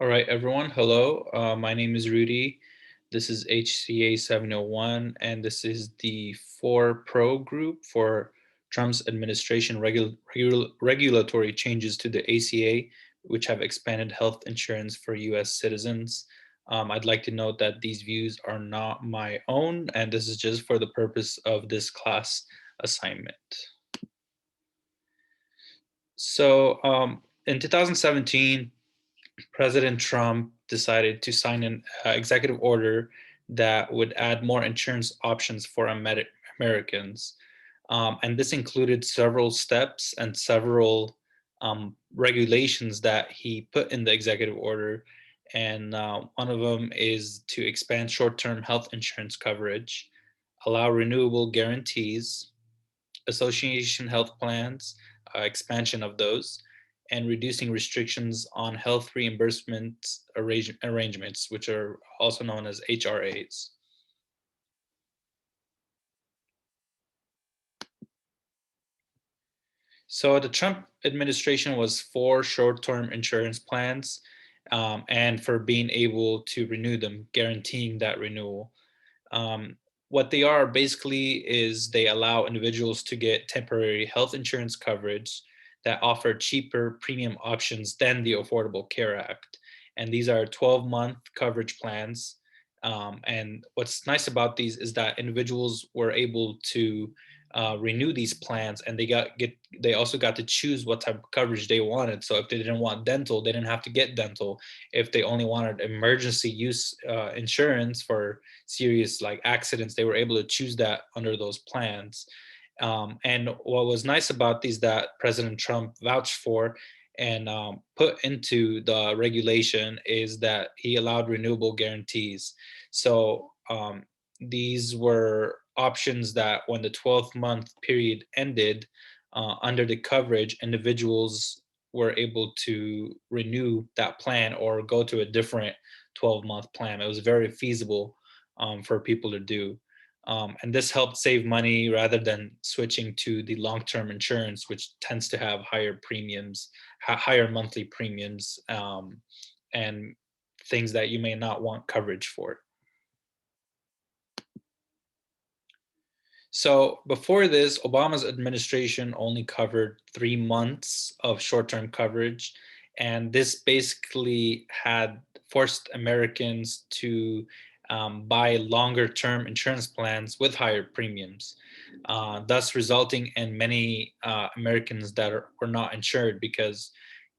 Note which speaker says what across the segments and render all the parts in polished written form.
Speaker 1: All right, everyone. Hello. My name is Rudy. This is HCA 701, and this is the 4 Pro group for Trump's administration regulatory changes to the ACA, which have expanded health insurance for US citizens. I'd like to note that these views are not my own, and this is just for the purpose of this class assignment. So in 2017, President Trump decided to sign an executive order that would add more insurance options for Americans. And this included several steps and several regulations that he put in the executive order. And one of them is to expand short term health insurance coverage, allow renewable guarantees, association health plans, expansion of those, and reducing restrictions on health reimbursement arrangements, which are also known as HRAs. So the Trump administration was for short-term insurance plans and for being able to renew them, guaranteeing that renewal. Um, what they are basically is they allow individuals to get temporary health insurance coverage that offer cheaper premium options than the Affordable Care Act. And these are 12-month coverage plans. And what's nice about these is that individuals were able to renew these plans, and they also got to choose what type of coverage they wanted. So if they didn't want dental, they didn't have to get dental. If they only wanted emergency use insurance for serious like accidents, they were able to choose that under those plans. And what was nice about these that President Trump vouched for and put into the regulation is that he allowed renewable guarantees. So these were options that when the 12th month period ended, under the coverage, individuals were able to renew that plan or go to a different 12-month plan. It was very feasible for people to do. And this helped save money rather than switching to the long-term insurance, which tends to have higher premiums, higher monthly premiums, and things that you may not want coverage for. So before this, Obama's administration only covered 3 months of short-term coverage, and this basically had forced Americans to buy longer-term insurance plans with higher premiums, thus resulting in many Americans that were not insured because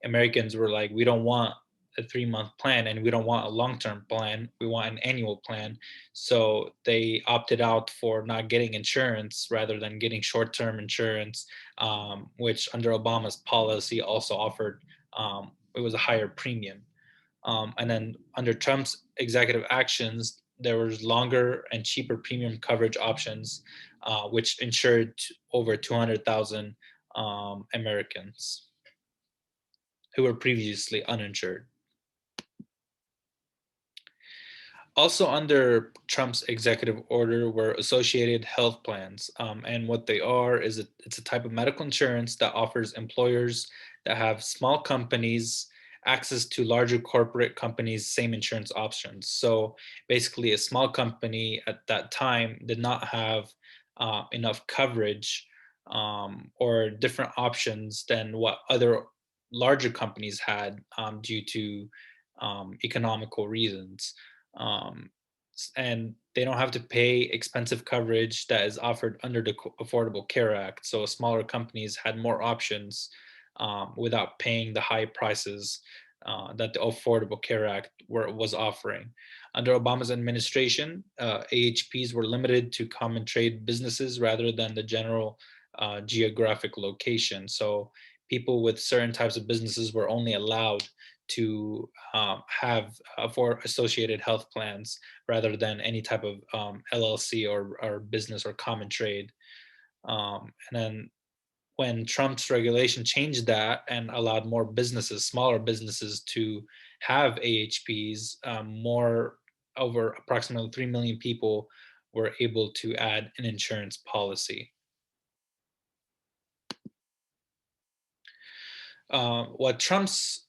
Speaker 1: Americans were like, we don't want a 3-month plan and we don't want a long-term plan. We want an annual plan. So they opted out for not getting insurance rather than getting short-term insurance, which under Obama's policy also offered it was a higher premium. And then under Trump's executive actions, there was longer and cheaper premium coverage options, which insured over 200,000 Americans who were previously uninsured. Also under Trump's executive order were associated health plans. And what they are is it's a type of medical insurance that offers employers that have small companies access to larger corporate companies' same insurance options. So basically, a small company at that time did not have enough coverage or different options than what other larger companies had due to economical reasons, um, and they don't have to pay expensive coverage that is offered under the Affordable Care Act. So smaller companies had more options without paying the high prices that the Affordable Care Act was offering. Under Obama's administration, AHPs were limited to common trade businesses rather than the general geographic location. So people with certain types of businesses were only allowed to have for associated health plans rather than any type of LLC or business or common trade. And then when Trump's regulation changed that and allowed more businesses, smaller businesses, to have AHPs, more over approximately 3 million people were able to add an insurance policy. What Trump's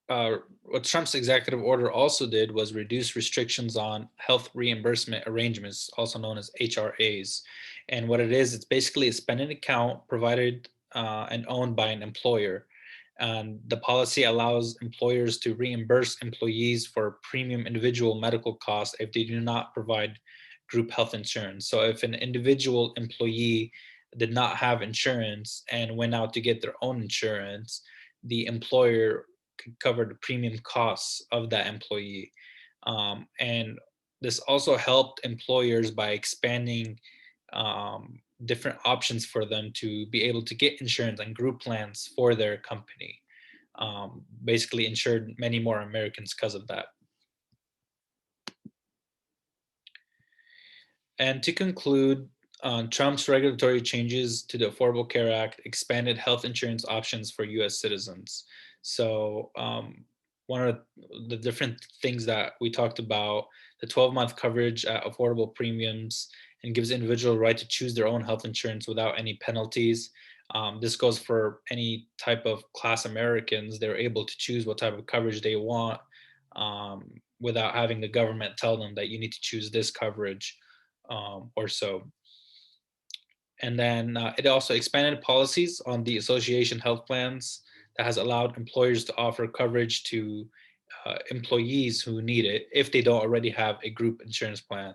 Speaker 1: what Trump's executive order also did was reduce restrictions on health reimbursement arrangements, also known as HRAs. And what it is, it's basically a spending account provided and owned by an employer. And the policy allows employers to reimburse employees for premium individual medical costs if they do not provide group health insurance. So if an individual employee did not have insurance and went out to get their own insurance, the employer could cover the premium costs of that employee. And this also helped employers by expanding different options for them to be able to get insurance and group plans for their company. Basically, insured many more Americans because of that. And to conclude, Trump's regulatory changes to the Affordable Care Act expanded health insurance options for US citizens. So, one of the different things that we talked about, the 12-month coverage at affordable premiums and gives individual right to choose their own health insurance without any penalties. This goes for any type of class Americans. They're able to choose what type of coverage they want without having the government tell them that you need to choose this coverage or so. And then it also expanded policies on the association health plans that has allowed employers to offer coverage to employees who need it if they don't already have a group insurance plan.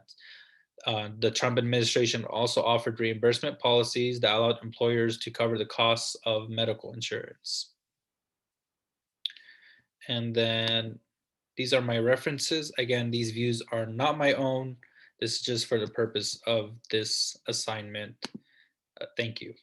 Speaker 1: The Trump administration also offered reimbursement policies that allowed employers to cover the costs of medical insurance. And then these are my references. Again, these views are not my own. This is just for the purpose of this assignment. Thank you.